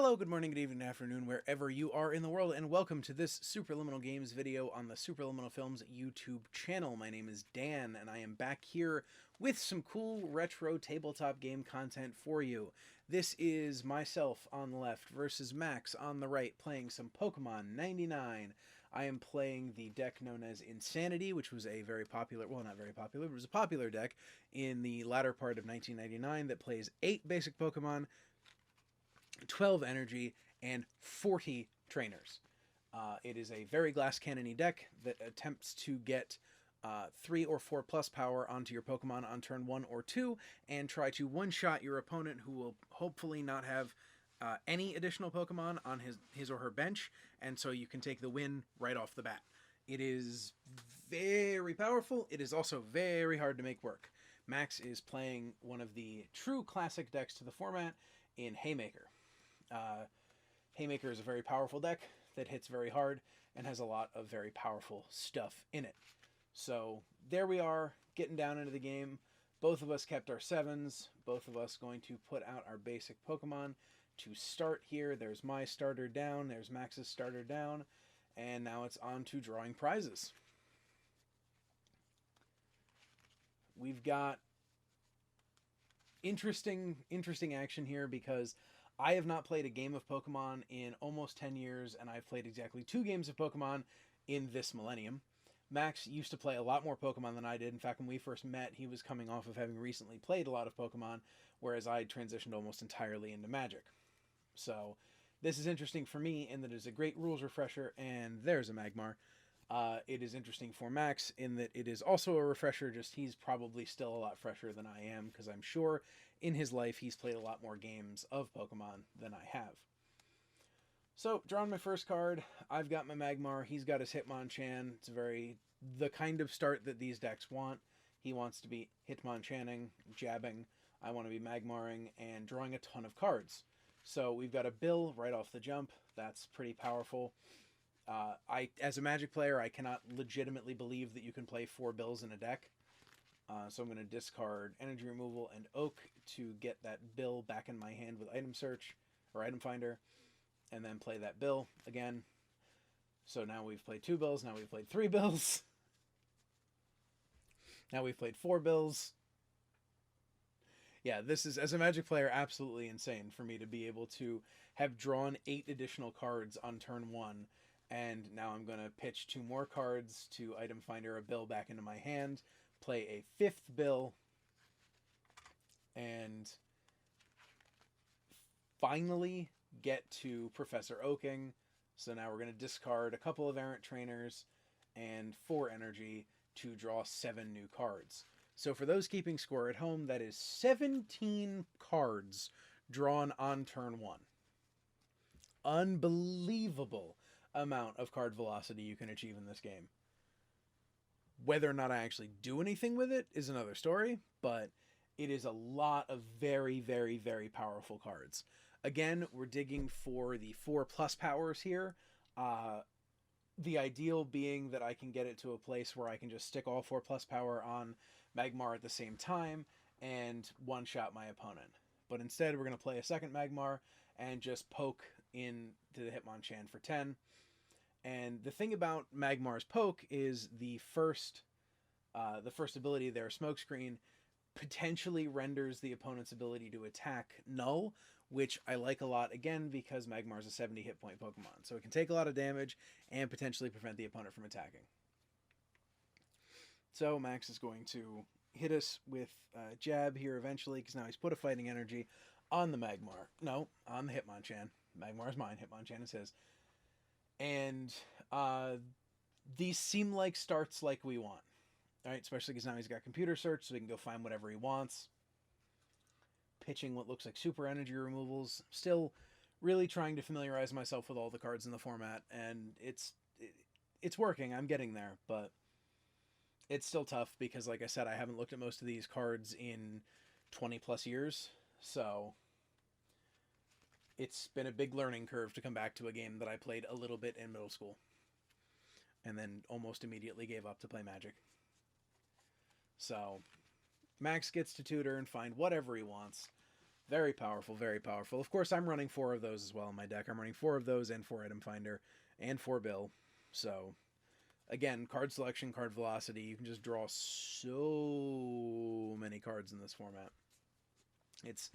Hello, good morning, good evening, afternoon, wherever you are in the world, and welcome to this Supraliminal Games video on the Supraliminal Films YouTube channel. My name is Dan, and I am back here with some cool retro tabletop game content for you. This is myself on the left versus Max on the right, playing some Pokemon 99. I am playing the deck known as InSaNiTy, which was a very popular, well, not very popular, but it was a popular deck in the latter part of 1999 that plays 8 basic Pokemon, 12 energy, and 40 trainers. It is a very glass cannon-y deck that attempts to get 3 or 4 plus power onto your Pokemon on turn 1 or 2, and try to one-shot your opponent, who will hopefully not have any additional Pokemon on his or her bench, and so you can take the win right off the bat. It is very powerful. It is also very hard to make work. Max is playing one of the true classic decks to the format in Haymaker. Haymaker is a very powerful deck that hits very hard and has a lot of very powerful stuff in it. So there we are, getting down into the game. Both of us kept our 7s. Both of us going to put out our basic Pokemon to start here. There's my starter down. There's Max's starter down. And now it's on to drawing prizes. We've got interesting action here because I have not played a game of Pokemon in almost 10 years, and I've played exactly 2 games of Pokemon in this millennium. Max used to play a lot more Pokemon than I did. In fact, when we first met, he was coming off of having recently played a lot of Pokemon, whereas I transitioned almost entirely into Magic. So this is interesting for me in that it is a great rules refresher, and there's a Magmar. It is interesting for Max in that it is also a refresher, just he's probably still a lot fresher than I am, because I'm sure in his life he's played a lot more games of Pokemon than I have. So, drawing my first card, I've got my Magmar, he's got his Hitmonchan. It's the kind of start that these decks want. He wants to be Hitmonchanning, jabbing, I want to be Magmaring, and drawing a ton of cards. So we've got a Bill right off the jump. That's pretty powerful. As a Magic player, I cannot legitimately believe that you can play 4 Bills in a deck. So I'm going to discard Energy Removal and Oak to get that Bill back in my hand with Item Search, or Item Finder, and then play that Bill again. So now we've played 2 Bills, now we've played 3 Bills. Now we've played 4 Bills. Yeah, this is, as a Magic player, absolutely insane for me to be able to have drawn 8 additional cards on turn 1, and now I'm going to pitch 2 more cards to Item Finder a Bill back into my hand, play a 5th Bill, and finally get to Professor Oaking. So now we're going to discard a couple of Errant Trainers and 4 energy to draw 7 new cards. So for those keeping score at home, that is 17 cards drawn on turn 1. Unbelievable amount of card velocity you can achieve in this game. Whether or not I actually do anything with it is another story, but it is a lot of very, very, very powerful cards. Again, we're digging for the 4 plus powers here. The ideal being that I can get it to a place where I can just stick all 4 plus power on Magmar at the same time and one-shot my opponent. But instead, we're going to play a second Magmar and just poke into the Hitmonchan for 10. And the thing about Magmar's poke is the first ability there, Smokescreen, potentially renders the opponent's ability to attack null, which I like a lot, again, because Magmar's a 70 hit point Pokemon. So it can take a lot of damage and potentially prevent the opponent from attacking. So Max is going to hit us with Jab here eventually, because now he's put a Fighting Energy on the Magmar. No, on the Hitmonchan. Magmar's mine, Hitmonchan is his. And these seem like starts like we want. Alright, especially because now he's got Computer Search, so he can go find whatever he wants. Pitching what looks like super energy removals. Still really trying to familiarize myself with all the cards in the format, and it's working. I'm getting there, but it's still tough because, like I said, I haven't looked at most of these cards in 20 plus years, so it's been a big learning curve to come back to a game that I played a little bit in middle school and then almost immediately gave up to play Magic. So Max gets to tutor and find whatever he wants. Very powerful, very powerful. Of course, I'm running 4 of those as well in my deck. I'm running 4 of those and 4 Item Finder and 4 Bill. So, again, card selection, card velocity. You can just draw so many cards in this format. It's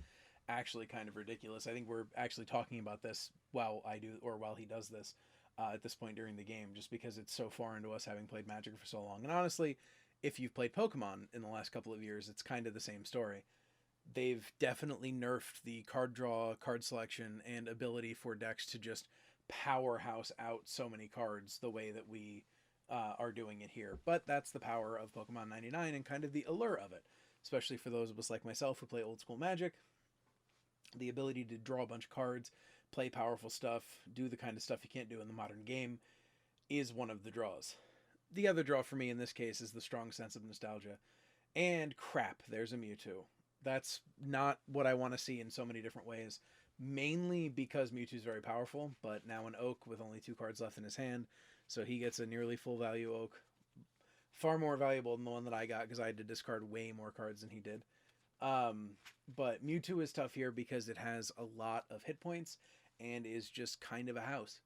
actually kind of ridiculous. I think we're actually talking about this while I do, or while he does this at this point during the game, just because it's so far into us having played Magic for so long. And honestly, if you've played Pokemon in the last couple of years, it's kind of the same story. They've definitely nerfed the card draw, card selection, and ability for decks to just powerhouse out so many cards the way that we are doing it here. But that's the power of Pokemon 99 and kind of the allure of it, especially for those of us like myself who play old school Magic. The ability to draw a bunch of cards, play powerful stuff, do the kind of stuff you can't do in the modern game is one of the draws. The other draw for me in this case is the strong sense of nostalgia. And crap, there's a Mewtwo. That's not what I want to see in so many different ways. Mainly because Mewtwo's very powerful, but now an Oak with only 2 cards left in his hand. So he gets a nearly full value Oak. Far more valuable than the one that I got because I had to discard way more cards than he did. But Mewtwo is tough here because it has a lot of hit points and is just kind of a house.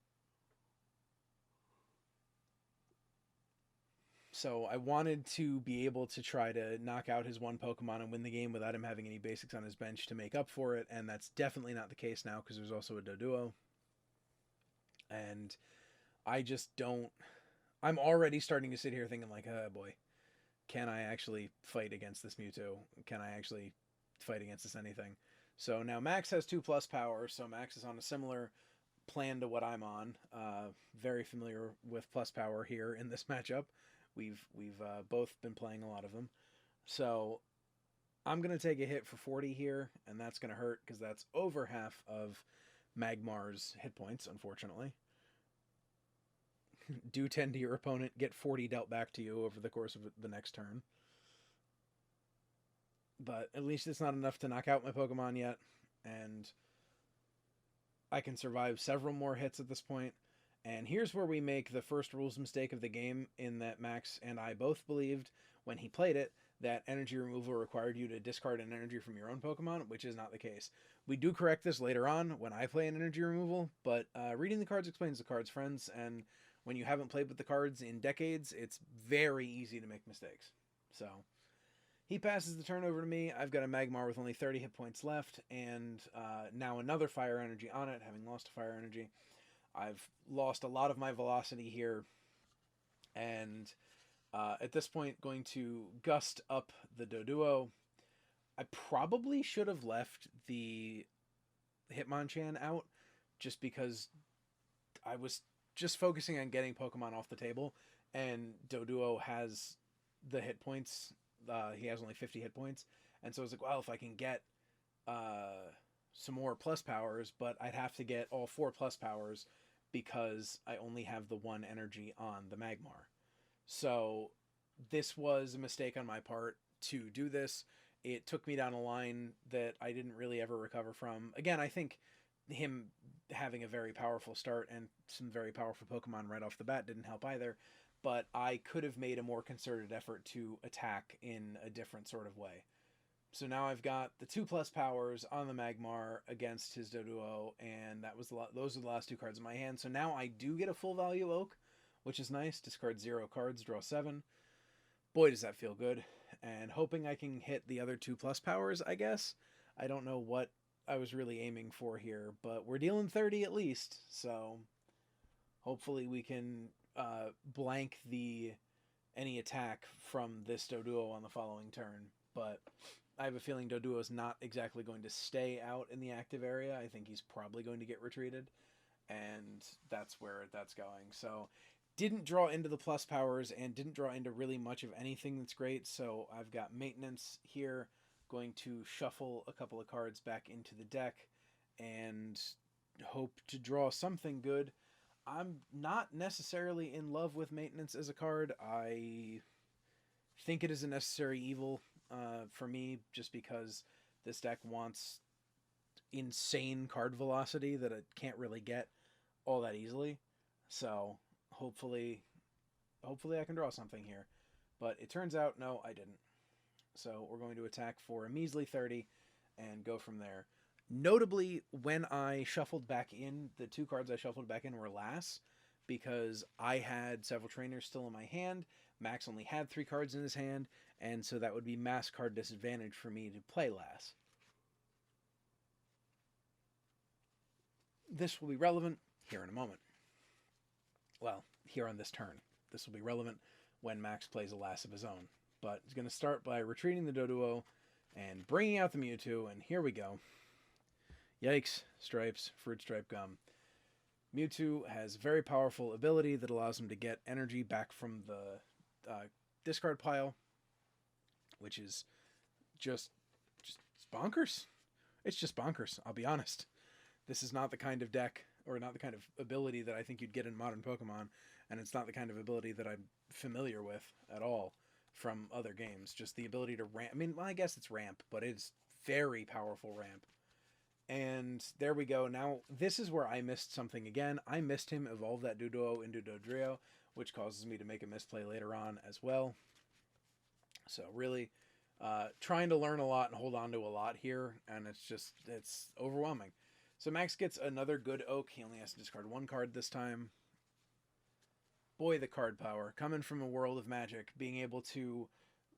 So I wanted to be able to try to knock out his one Pokemon and win the game without him having any basics on his bench to make up for it, and that's definitely not the case now because there's also a Doduo. And I just don't... I'm already starting to sit here thinking like, oh boy, can I actually fight against this Mewtwo? Can I actually fight against this anything? So now Max has 2+ power, so Max is on a similar plan to what I'm on. Very familiar with plus power here in this matchup. We've both been playing a lot of them. So I'm going to take a hit for 40 here, and that's going to hurt because that's over half of Magmar's hit points, unfortunately. Do 10 to your opponent, get 40 dealt back to you over the course of the next turn. But at least it's not enough to knock out my Pokemon yet, and I can survive several more hits at this point. And here's where we make the first rules mistake of the game, in that Max and I both believed when he played it that energy removal required you to discard an energy from your own Pokemon, which is not the case. We do correct this later on when I play an energy removal, but reading the cards explains the cards, friends, and when you haven't played with the cards in decades, it's very easy to make mistakes. So he passes the turn over to me. I've got a Magmar with only 30 hit points left, and now another Fire Energy on it, having lost a Fire Energy. I've lost a lot of my velocity here, and at this point going to gust up the Doduo. I probably should have left the Hitmonchan out just because I was just focusing on getting Pokemon off the table, and Doduo has the hit points. He has only 50 hit points, and so I was like, well, if I can get some more plus powers, but I'd have to get all 4 plus powers because I only have the 1 energy on the Magmar. So this was a mistake on my part to do this. It took me down a line that I didn't really ever recover from. Again, I think him having a very powerful start and some very powerful Pokemon right off the bat didn't help either, but I could have made a more concerted effort to attack in a different sort of way. So now I've got the 2 plus powers on the Magmar against his Doduo, and those are the last 2 cards in my hand. So now I do get a full value Oak, which is nice. Discard 0 cards, draw 7. Boy, does that feel good. And hoping I can hit the other 2 plus powers, I guess. I don't know what I was really aiming for here, but we're dealing 30 at least. So hopefully we can blank any attack from this Doduo on the following turn. But I have a feeling Doduo is not exactly going to stay out in the active area. I think he's probably going to get retreated, and that's where that's going. So didn't draw into the plus powers and didn't draw into really much of anything that's great. So I've got maintenance here, going to shuffle a couple of cards back into the deck and hope to draw something good. I'm not necessarily in love with maintenance as a card. I think it is a necessary evil for me, just because this deck wants insane card velocity that it can't really get all that easily. So hopefully I can draw something here. But it turns out, no, I didn't. So we're going to attack for a measly 30 and go from there. Notably, when I shuffled back in, the two cards I shuffled back in were Lass, because I had several trainers still in my hand. Max only had 3 cards in his hand, and so that would be mass card disadvantage for me to play Lass. This will be relevant here in a moment. Well, here on this turn. This will be relevant when Max plays a Lass of his own. But he's going to start by retreating the Doduo and bringing out the Mewtwo, and here we go. Yikes, Stripes, Fruit Stripe Gum. Mewtwo has a very powerful ability that allows him to get energy back from the discard pile, which is just bonkers. It's just bonkers, I'll be honest. This is not the kind of deck, or not the kind of ability that I think you'd get in modern Pokemon, and it's not the kind of ability that I'm familiar with at all from other games. Just the ability to ramp. I mean, well, I guess it's ramp, but it's very powerful ramp. And there we go. Now, this is where I missed something again. I missed him evolve that Doduo into Dodrio, which causes me to make a misplay later on as well. So really trying to learn a lot and hold on to a lot here, and it's overwhelming. So Max gets another good Oak. He only has to discard 1 card this time. Boy, the card power. Coming from a world of Magic, being able to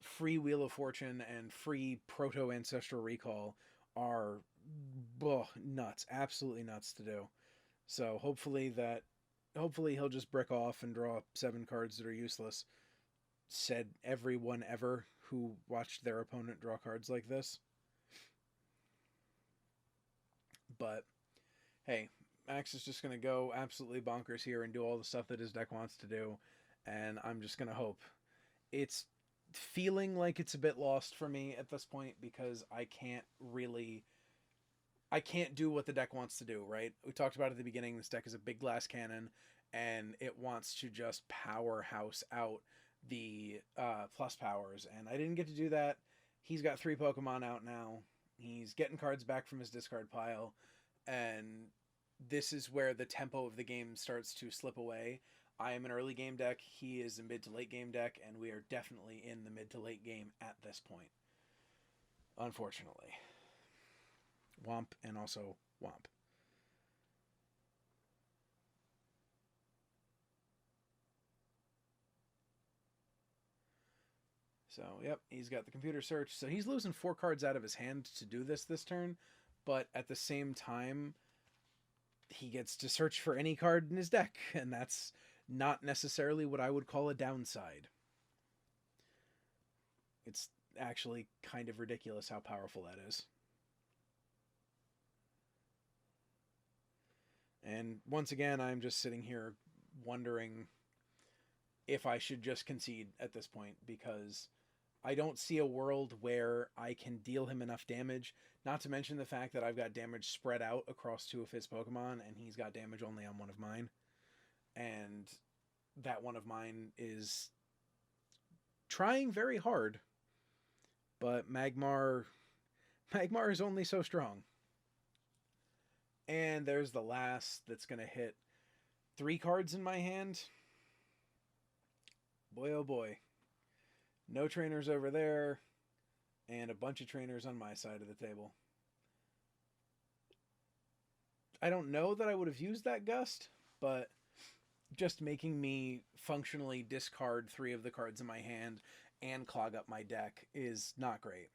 free Wheel of Fortune and free Proto-Ancestral Recall are nuts. Absolutely nuts to do. So hopefully he'll just brick off and draw 7 cards that are useless. Said everyone ever who watched their opponent draw cards like this. But hey, Max is just going to go absolutely bonkers here and do all the stuff that his deck wants to do. And I'm just going to hope. It's feeling like it's a bit lost for me at this point because I can't do what the deck wants to do, right? We talked about at the beginning, this deck is a big glass cannon, and it wants to just powerhouse out the plus powers. And I didn't get to do that. He's got 3 Pokemon out now. He's getting cards back from his discard pile, and this is where the tempo of the game starts to slip away. I am an early game deck, he is a mid to late game deck, and we are definitely in the mid to late game at this point. Unfortunately. Womp and also Womp. So, yep, he's got the computer search. So he's losing 4 cards out of his hand to do this turn, but at the same time, he gets to search for any card in his deck, and that's not necessarily what I would call a downside. It's actually kind of ridiculous how powerful that is. And once again, I'm just sitting here wondering if I should just concede at this point, because I don't see a world where I can deal him enough damage, not to mention the fact that I've got damage spread out across 2 of his Pokemon, and he's got damage only on 1 of mine. And that 1 of mine is trying very hard, but Magmar is only so strong. And there's the last that's going to hit 3 cards in my hand. Boy, oh boy. No trainers over there, and a bunch of trainers on my side of the table. I don't know that I would have used that Gust, but just making me functionally discard 3 of the cards in my hand and clog up my deck is not great.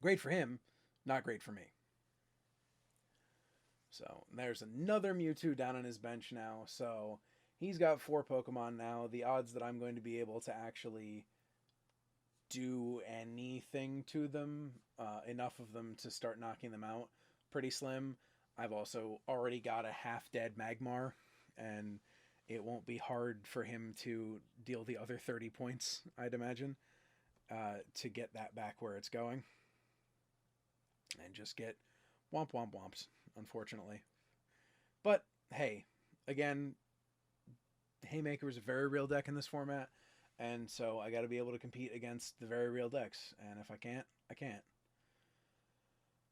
Great for him, not great for me. So there's another Mewtwo down on his bench now, so he's got 4 Pokemon now. The odds that I'm going to be able to actually do anything to them, enough of them to start knocking them out, pretty slim. I've also already got a half-dead Magmar, and it won't be hard for him to deal the other 30 points, I'd imagine, to get that back where it's going. And just get womps, unfortunately. But, hey, again, Haymaker is a very real deck in this format, and so I got to be able to compete against the very real decks, and if I can't, I can't.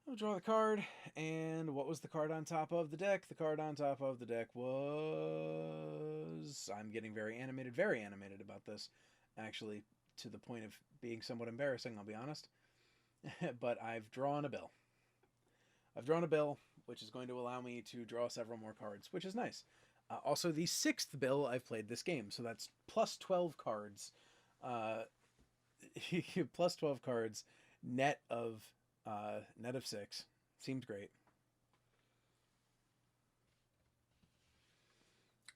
I'll draw the card, and what was the card on top of the deck? The card on top of the deck was... I'm getting very animated about this, actually, to the point of being somewhat embarrassing, I'll be honest. But I've drawn a bill. I've drawn a bill, which is going to allow me to draw several more cards, which is nice. Also, the 6th bill I've played this game, so that's plus 12 cards. Plus 12 cards, net of 6. Seemed great.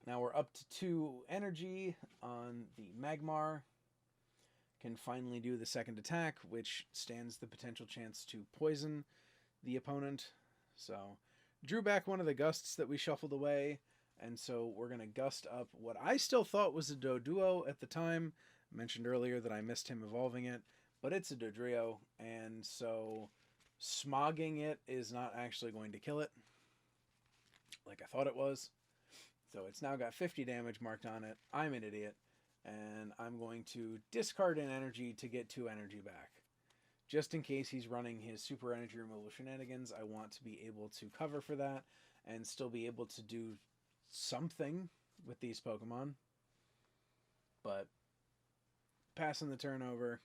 Now we're up to 2 energy on the Magmar. Can finally do the second attack, which stands the potential chance to poison the opponent. So, drew back one of the gusts that we shuffled away, and so we're going to gust up what I still thought was a Doduo at the time. I mentioned earlier that I missed him evolving it, but it's a Dodrio, and so smogging it is not actually going to kill it, like I thought it was. So it's now got 50 damage marked on it. I'm an idiot, and I'm going to discard an energy to get 2 energy back. Just in case he's running his super energy removal shenanigans, I want to be able to cover for that and still be able to do something with these Pokemon. But passing the turn over,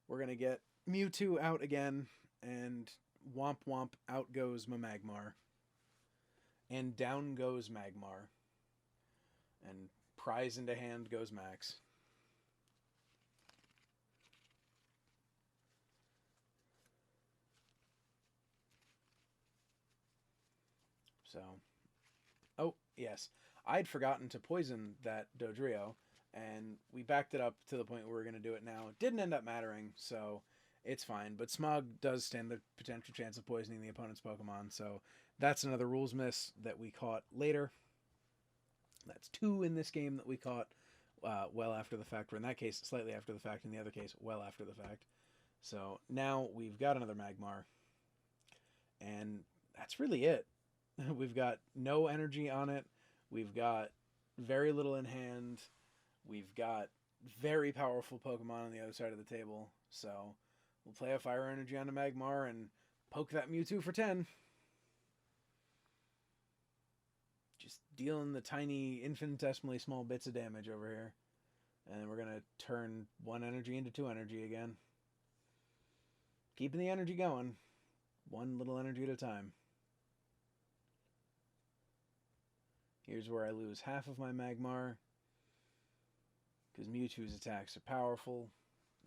we're going to get Mewtwo out again, and womp womp, out goes my Magmar. And down goes Magmar. And prize into hand goes Max. So, oh, yes. I'd forgotten to poison that Dodrio, and we backed it up to the point where we're going to do it now. It didn't end up mattering, so it's fine. But Smog does stand the potential chance of poisoning the opponent's Pokemon, so that's another rules miss that we caught later. That's 2 in this game that we caught well after the fact, or in that case, slightly after the fact, in the other case, well after the fact. So now we've got another Magmar, and that's really it. We've got no energy on it. We've got very little in hand. We've got very powerful Pokemon on the other side of the table. So we'll play a Fire Energy on a Magmar and poke that Mewtwo for 10. Just dealing the tiny, infinitesimally small bits of damage over here. And then we're going to turn 1 energy into 2 energy again. Keeping the energy going. 1 little energy at a time. Here's where I lose half of my Magmar. Because Mewtwo's attacks are powerful.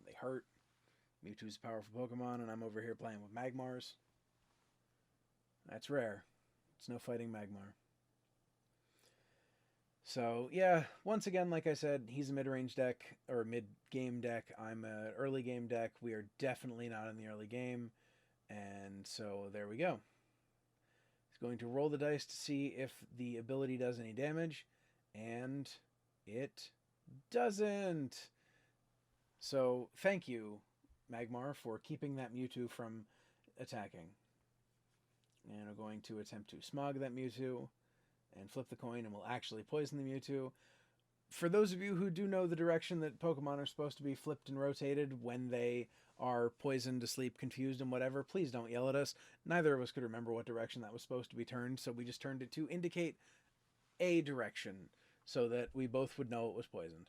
They hurt. Mewtwo's a powerful Pokemon, and I'm over here playing with Magmars. That's rare. It's no fighting Magmar. So, yeah, once again, like I said, he's a mid-range deck, or mid-game deck. I'm an early game deck. We are definitely not in the early game. And so, there we go. He's going to roll the dice to see if the ability does any damage. And it doesn't. So, thank you, Magmar, for keeping that Mewtwo from attacking. And I'm going to attempt to smog that Mewtwo and flip the coin, and we'll actually poison the Mewtwo. For those of you who do know the direction that Pokemon are supposed to be flipped and rotated when they are poisoned, asleep, confused, and whatever, please don't yell at us. Neither of us could remember what direction that was supposed to be turned, so we just turned it to indicate a direction so that we both would know it was poisoned.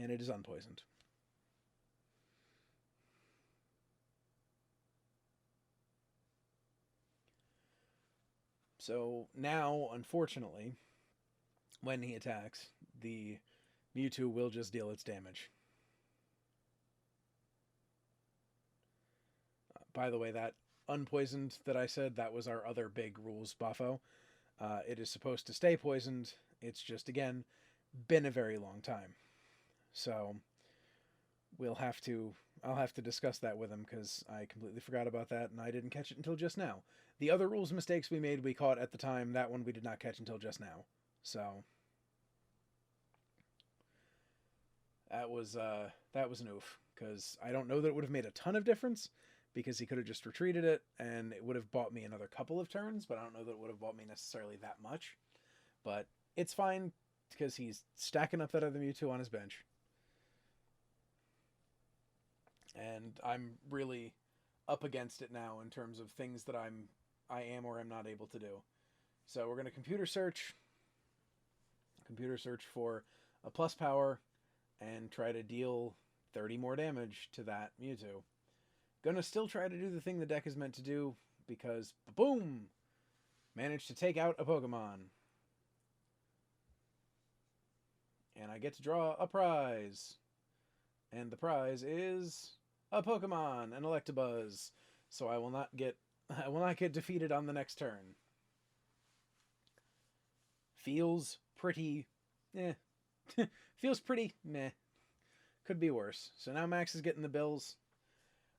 And it is unpoisoned. So now, unfortunately, when he attacks, the Mewtwo will just deal its damage. By the way, that unpoisoned that I said, that was our other big rules buffo. It is supposed to stay poisoned. It's just, again, been a very long time. So I'll have to discuss that with him because I completely forgot about that and I didn't catch it until just now. The other rules mistakes we made, we caught at the time. That one we did not catch until just now. So that was an oof, because I don't know that it would have made a ton of difference because he could have just retreated it and it would have bought me another couple of turns, but I don't know that it would have bought me necessarily that much. But it's fine because he's stacking up that other Mewtwo on his bench. And I'm really up against it now in terms of things that I am or am not able to do. So we're going to computer search for a plus power and try to deal 30 more damage to that Mewtwo. Gonna still try to do the thing the deck is meant to do, because, boom! Managed to take out a Pokemon. And I get to draw a prize. And the prize is a Pokemon, an Electabuzz. So I will not get defeated on the next turn. Feels pretty feels pretty meh. Could be worse. So now Max is getting the bills.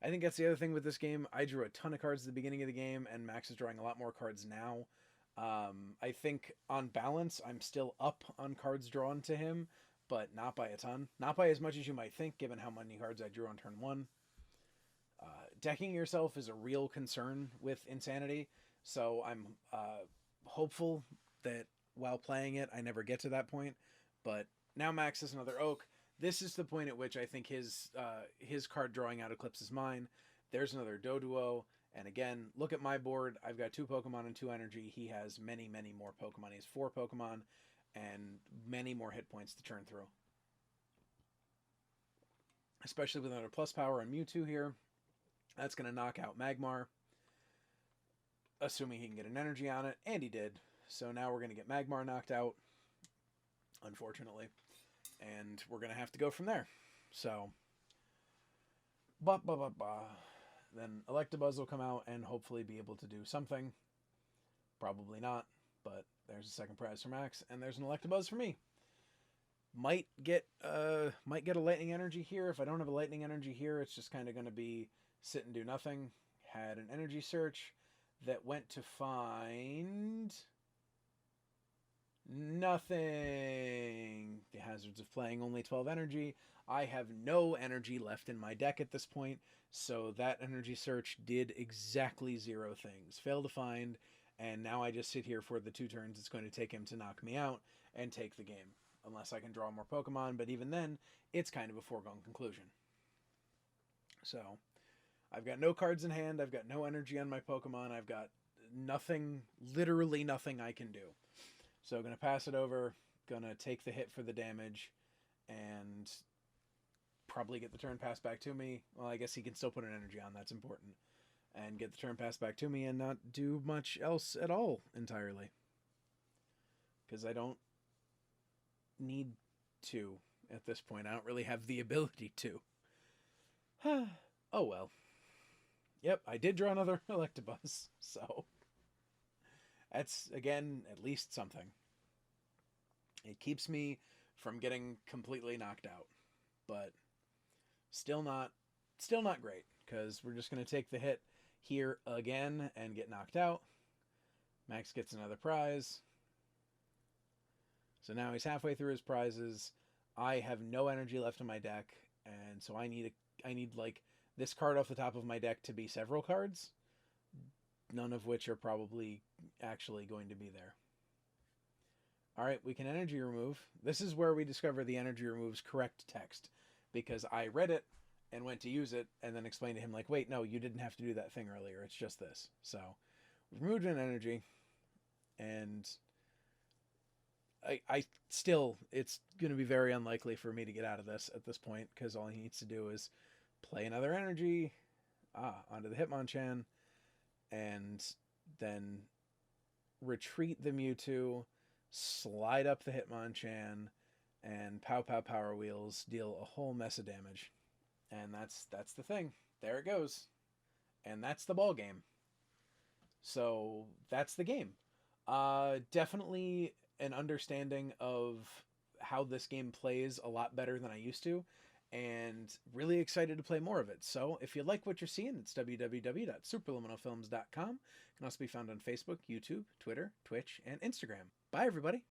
I think that's the other thing with this game. I drew a ton of cards at the beginning of the game, and Max is drawing a lot more cards now. I think on balance, I'm still up on cards drawn to him, but not by a ton. Not by as much as you might think, given how many cards I drew on turn 1. Decking yourself is a real concern with InSaNiTy, so I'm hopeful that while playing it, I never get to that point. But now Max is another Oak. This is the point at which I think his card drawing out eclipses mine. There's another Doduo. And again, look at my board. I've got 2 Pokemon and 2 energy. He has many, many more Pokemon. He has 4 Pokemon and many more hit points to churn through. Especially with another plus power on Mewtwo here. That's going to knock out Magmar. Assuming he can get an energy on it. And he did. So now we're going to get Magmar knocked out. Unfortunately. And we're going to have to go from there. So. Then Electabuzz will come out and hopefully be able to do something. Probably not. But there's a second prize for Max. And there's an Electabuzz for me. Might get a lightning energy here. If I don't have a lightning energy here, it's just kind of going to be sit and do nothing. Had an energy search that went to find nothing. The hazards of playing only 12 energy. I have no energy left in my deck at this point, so that energy search did exactly 0 things. Failed to find, and now I just sit here for the 2 turns it's going to take him to knock me out and take the game. Unless I can draw more Pokemon, but even then, it's kind of a foregone conclusion. So, I've got no cards in hand, I've got no energy on my Pokemon, I've got nothing, literally nothing I can do. So I'm going to pass it over, going to take the hit for the damage, and probably get the turn passed back to me. Well, I guess he can still put an energy on, that's important. And get the turn passed back to me and not do much else at all entirely. Because I don't need to at this point. I don't really have the ability to. Oh well. Yep, I did draw another Electabuzz, so that's, again, at least something. It keeps me from getting completely knocked out, but still not great, because we're just going to take the hit here again and get knocked out. Max gets another prize. So now he's halfway through his prizes. I have no energy left in my deck, and so I need like this card off the top of my deck to be several cards, none of which are probably actually going to be there. All right, we can energy remove. This is where we discover the energy remove's correct text, because I read it and went to use it and then explained to him, like, wait, no, you didn't have to do that thing earlier. It's just this. So we've removed an energy, and I still, it's going to be very unlikely for me to get out of this at this point, because all he needs to do is play another energy onto the Hitmonchan, and then retreat the Mewtwo, slide up the Hitmonchan, and Pow Pow Power Wheels deal a whole mess of damage. And that's the thing. There it goes. And that's the ball game. So that's the game. Definitely an understanding of how this game plays a lot better than I used to, and really excited to play more of it. So if you like what you're seeing, it's www.supraliminalfilms.com. Can also be found on Facebook, YouTube, Twitter, Twitch, and Instagram. Bye, everybody.